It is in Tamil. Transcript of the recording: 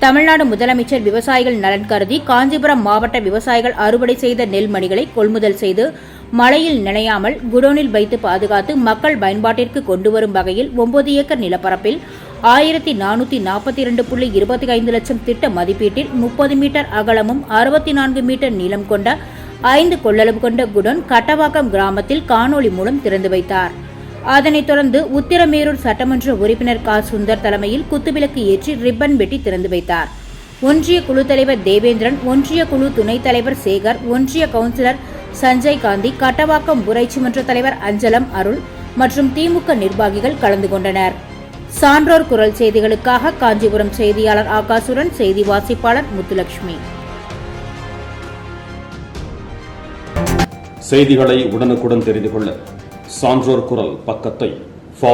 தமிழ்நாடு முதலமைச்சர் விவசாயிகள் நலன் கருதி காஞ்சிபுரம் மாவட்ட விவசாயிகள் அறுவடை செய்த நெல்மணிகளை கொள்முதல் செய்து மழையில் நனையாமல் குடோனில் வைத்து பாதுகாத்து மக்கள் பயன்பாட்டிற்கு கொண்டுவரும் வகையில் 9 ஏக்கர் நிலப்பரப்பில் 1442.25 லட்சம் திட்ட மதிப்பீட்டில் 30 மீட்டர் அகலமும் 64 மீட்டர் நீளம் கொண்ட 5 கொள்ளளவு கொண்ட குடோன் கட்டவாக்கம் கிராமத்தில் காணொலி மூலம் திறந்து வைத்தார். அதனைத் தொடர்ந்து உத்திரமேரூர் சட்டமன்ற உறுப்பினர் க. சுந்தர் தலைமையில் குத்துவிளக்கு ஏற்றி ரிப்பன் வெட்டி திறந்து வைத்தார். ஒன்றிய குழு தலைவர் தேவேந்திரன், ஒன்றிய குழு துணைத் தலைவர் சேகர், ஒன்றிய கவுன்சிலர் சஞ்சய் காந்தி, கட்டவாக்கம் ஊராட்சி மன்ற தலைவர் அஞ்சலம் அருள் மற்றும் திமுக நிர்வாகிகள் கலந்து கொண்டனர். சான்றோர் குரல் செய்திகளுக்காக காஞ்சிபுரம் செய்தியாளர் ஆகாசுடன், செய்தி வாசிப்பாளர் முத்துலட்சுமி. செய்திகளை உடனுக்குடன் தெரிந்து கொள்ள சான்றோர் குரல் பக்கத்தை ஃபாலோ